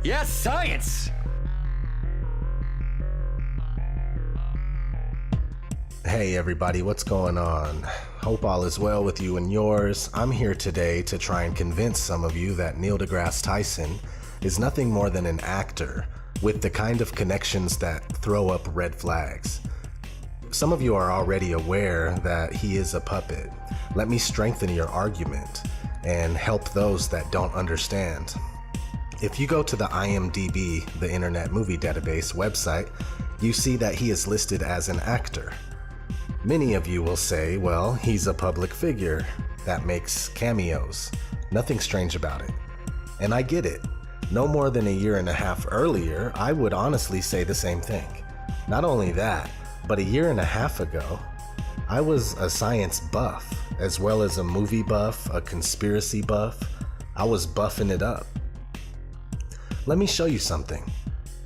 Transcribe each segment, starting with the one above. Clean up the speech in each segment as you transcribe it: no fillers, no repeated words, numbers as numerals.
Yes, science! Hey everybody, what's going on? Hope all is well with you and yours. I'm here today to try and convince some of you that Neil deGrasse Tyson is nothing more than an actor with the kind of connections that throw up red flags. Some of you are already aware that he is a puppet. Let me strengthen your argument and help those that don't understand. If you go to the IMDb, the Internet Movie Database website, you see that he is listed as an actor. Many of you will say, well, he's a public figure that makes cameos. Nothing strange about it. And I get it. No more than a year and a half earlier, I would honestly say the same thing. Not only that, but a year and a half ago, I was a science buff, as well as a movie buff, a conspiracy buff. I was buffing it up. Let me show you something.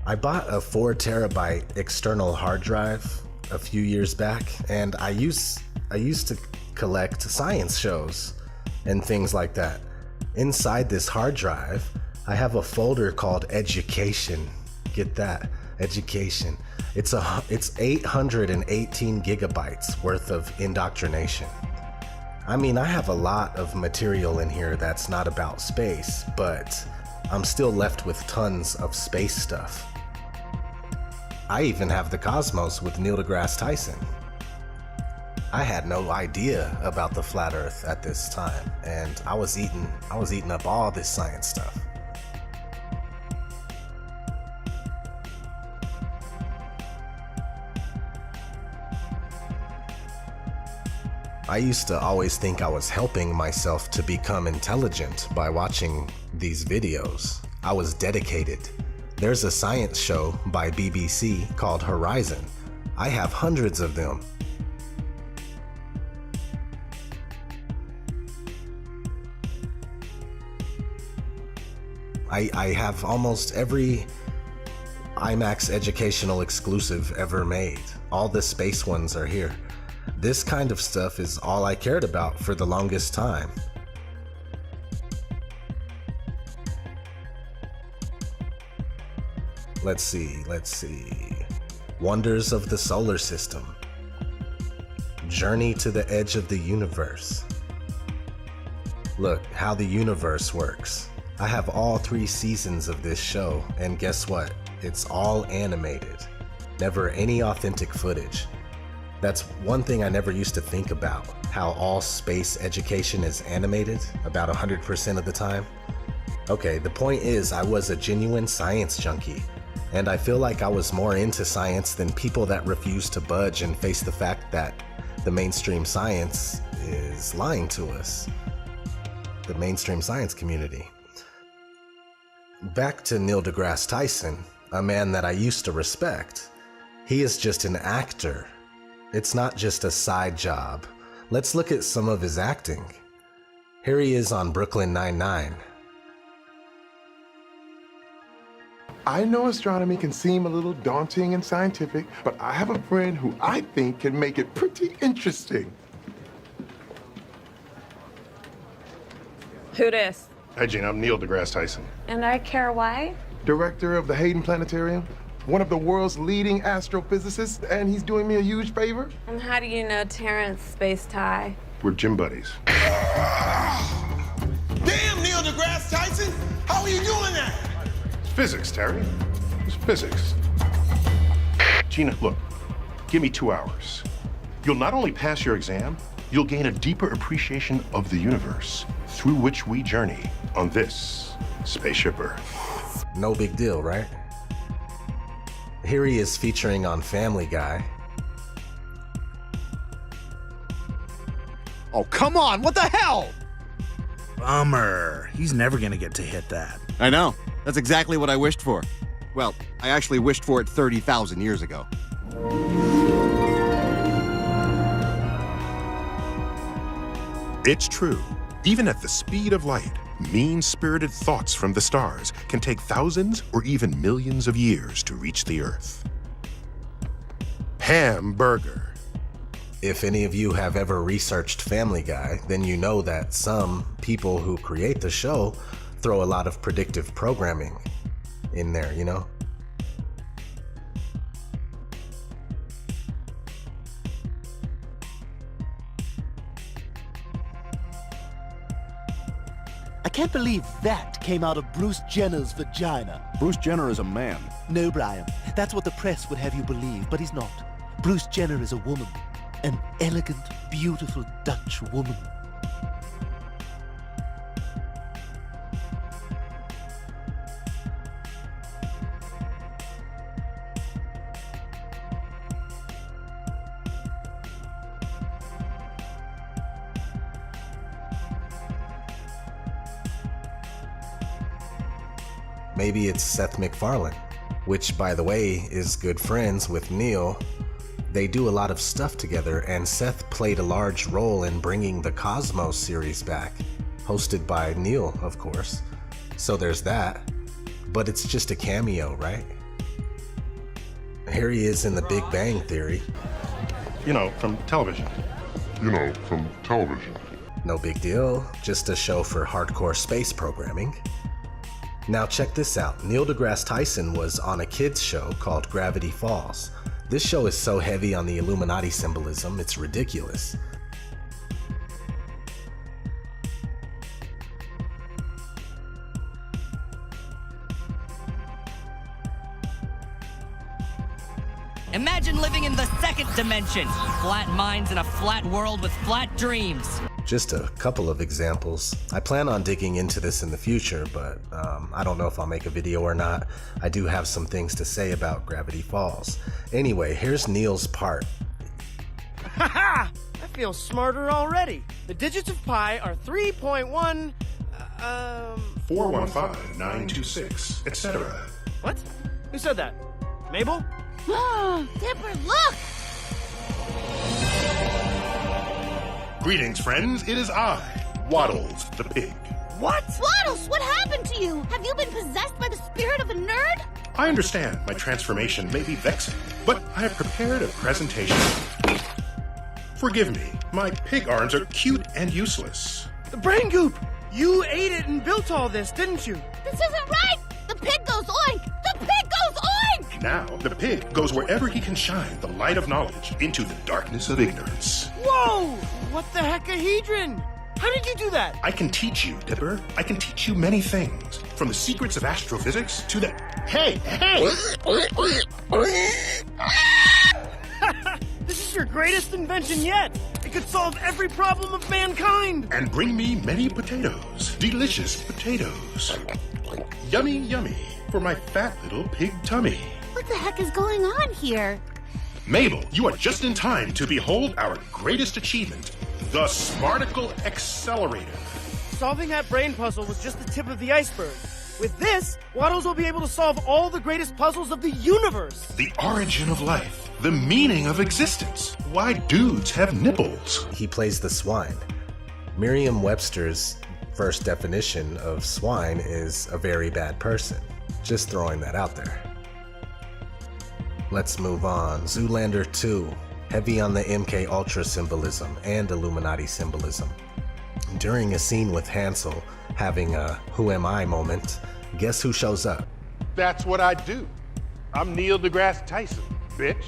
I bought a 4 terabyte external hard drive a few years back, and I used to collect science shows and things like that. Inside this hard drive, I have a folder called Education. Get that, Education. It's 818 gigabytes worth of indoctrination. I mean, I have a lot of material in here that's not about space, but I'm still left with tons of space stuff. I even have the Cosmos with Neil deGrasse Tyson. I had no idea about the flat Earth at this time, and I was eating up all this science stuff. I used to always think I was helping myself to become intelligent by watching these videos. I was dedicated. There's a science show by BBC called Horizon. I have hundreds of them. I have almost every IMAX educational exclusive ever made. All the space ones are here. This kind of stuff is all I cared about for the longest time. Let's see. Wonders of the Solar System. Journey to the Edge of the Universe. Look, How the Universe Works. I have all 3 seasons of this show, and guess what? It's all animated. Never any authentic footage. That's one thing I never used to think about, how all space education is animated about 100% of the time. Okay, the point is I was a genuine science junkie, and I feel like I was more into science than people that refuse to budge and face the fact that the mainstream science is lying to us. The mainstream science community. Back to Neil deGrasse Tyson, a man that I used to respect. He is just an actor. It's not just a side job. Let's look at some of his acting. Here he is on Brooklyn Nine-Nine. I know astronomy can seem a little daunting and scientific, but I have a friend who I think can make it pretty interesting. Who dis? Hi, Gene. I'm Neil deGrasse Tyson, And I care why? director of the Hayden Planetarium, one of the world's leading astrophysicists, and he's doing me a huge favor. And how do you know Terrence Space Tie? We're gym buddies. Damn, Neil deGrasse Tyson! How are you doing that? Physics, Terry. It's physics. Gina, look, give me 2 hours. You'll not only pass your exam, you'll gain a deeper appreciation of the universe through which we journey on this spaceship Earth. No big deal, right? Here he is featuring on Family Guy. Oh, come on, what the hell? Bummer. He's never gonna get to hit that. I know. That's exactly what I wished for. Well, I actually wished for it 30,000 years ago. It's true. Even at the speed of light, mean-spirited thoughts from the stars can take thousands or even millions of years to reach the Earth. Hamburger. If any of you have ever researched Family Guy, then you know that some people who create the show throw a lot of predictive programming. in there, you know? I can't believe that came out of Bruce Jenner's vagina. Bruce Jenner is a man. No, Brian. That's what the press would have you believe, but he's not. Bruce Jenner is a woman. An elegant, beautiful Dutch woman. Maybe it's Seth MacFarlane, which, by the way, is good friends with Neil. They do a lot of stuff together, and Seth played a large role in bringing the Cosmos series back, hosted by Neil, of course. So there's that. But it's just a cameo, right? Here he is in The Big Bang Theory. You know, from television. No big deal, just a show for hardcore space programming. Now check this out. Neil deGrasse Tyson was on a kids show called Gravity Falls. This show is so heavy on the Illuminati symbolism, it's ridiculous. Imagine living in the second dimension. Flat minds in a flat world with flat dreams. Just a couple of examples. I plan on digging into this in the future, but I don't know if I'll make a video or not. I do have some things to say about Gravity Falls. Anyway, here's Neil's part. Haha! I feel smarter already. The digits of pi are 3.1, 415926, etc. What? Who said that? Mabel? Dipper, look! Greetings, friends. It is I, Waddles the pig. What? Waddles, what happened to you? Have you been possessed by the spirit of a nerd? I understand my transformation may be vexing, but I have prepared a presentation. Forgive me, my pig arms are cute and useless. The brain goop! You ate it and built all this, didn't you? This isn't right! The pig goes oink! The pig goes oink! Now, the pig goes wherever he can shine the light of knowledge into the darkness of ignorance. Whoa! What the hecahedron? How did you do that? I can teach you, Dipper. I can teach you many things. From the secrets of astrophysics to the... Hey! This is your greatest invention yet! It could solve every problem of mankind! And bring me many potatoes. Delicious potatoes. Yummy, yummy for my fat little pig tummy. What the heck is going on here? Mabel, you are just in time to behold our greatest achievement, the Smarticle Accelerator. Solving that brain puzzle was just the tip of the iceberg. With this, Waddles will be able to solve all the greatest puzzles of the universe. The origin of life, the meaning of existence, why dudes have nipples. He plays the swine. Merriam-Webster's first definition of swine is a very bad person. Just throwing that out there. Let's move on. Zoolander 2. Heavy on the MK Ultra symbolism and Illuminati symbolism. During a scene with Hansel having a who am I moment, guess who shows up? That's what I do. I'm Neil deGrasse Tyson, bitch.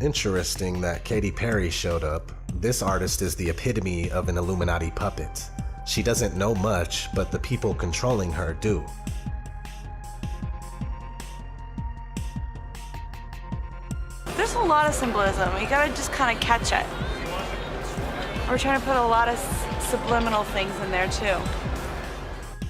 Interesting that Katy Perry showed up. This artist is the epitome of an Illuminati puppet. She doesn't know much, but the people controlling her do. There's a lot of symbolism. You gotta just kind of catch it. We're trying to put a lot of subliminal things in there too.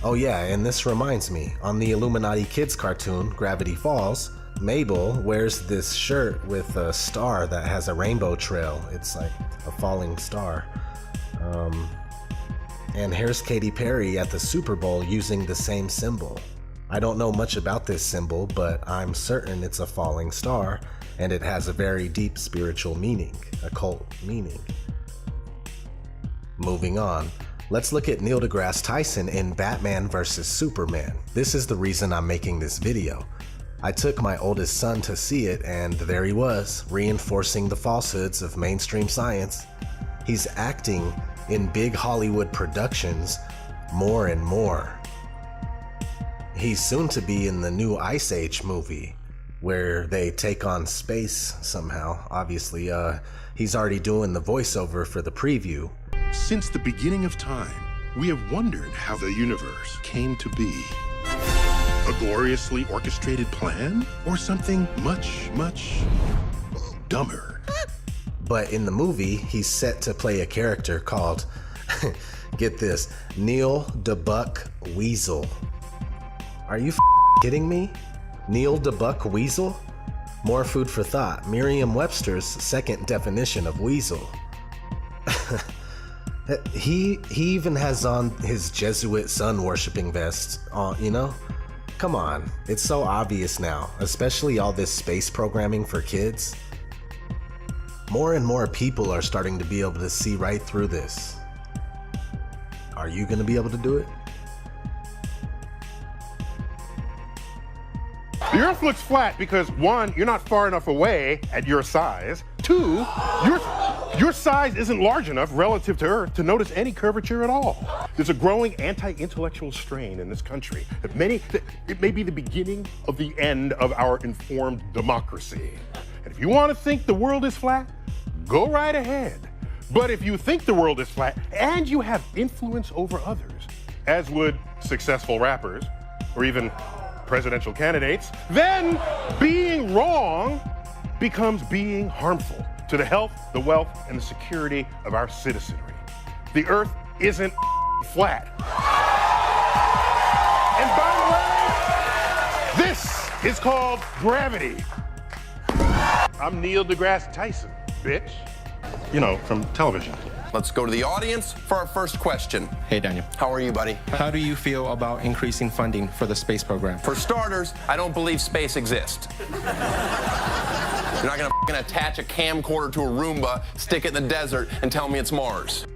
Oh yeah, and this reminds me, on the Illuminati kids cartoon, Gravity Falls, Mabel wears this shirt with a star that has a rainbow trail. It's like a falling star. And here's Katy Perry at the Super Bowl using the same symbol. I don't know much about this symbol, but I'm certain it's a falling star, and it has a very deep spiritual meaning, occult meaning. Moving on, let's look at Neil deGrasse Tyson in Batman vs. Superman. This is the reason I'm making this video. I took my oldest son to see it, and there he was, reinforcing the falsehoods of mainstream science. He's acting in big Hollywood productions more and more. He's soon to be in the new Ice Age movie, where they take on space somehow. Obviously, he's already doing the voiceover for the preview. Since the beginning of time, we have wondered how the universe came to be. A gloriously orchestrated plan? Or something much, much dumber? But in the movie, he's set to play a character called, get this, Neil DeBuck Weasel. Are you kidding me? Neil DeBuck Weasel? More food for thought. Merriam-Webster's second definition of weasel. He even has on his Jesuit sun worshipping vest, you know? Come on, it's so obvious now, especially all this space programming for kids. More and more people are starting to be able to see right through this. Are you gonna be able to do it? The Earth looks flat because, one, you're not far enough away at your size. Two, your size isn't large enough relative to Earth to notice any curvature at all. There's a growing anti-intellectual strain in this country. It may be the beginning of the end of our informed democracy. And if you want to think the world is flat, go right ahead. But if you think the world is flat and you have influence over others, as would successful rappers or even presidential candidates, then being wrong becomes being harmful to the health, the wealth, and the security of our citizenry. The Earth isn't flat. And by the way, this is called gravity. I'm Neil deGrasse Tyson, bitch. You know, from television. Let's go to the audience for our first question. Hey, Daniel. How are you, buddy? How do you feel about increasing funding for the space program? For starters, I don't believe space exists. You're not gonna attach a camcorder to a Roomba, stick it in the desert, and tell me it's Mars.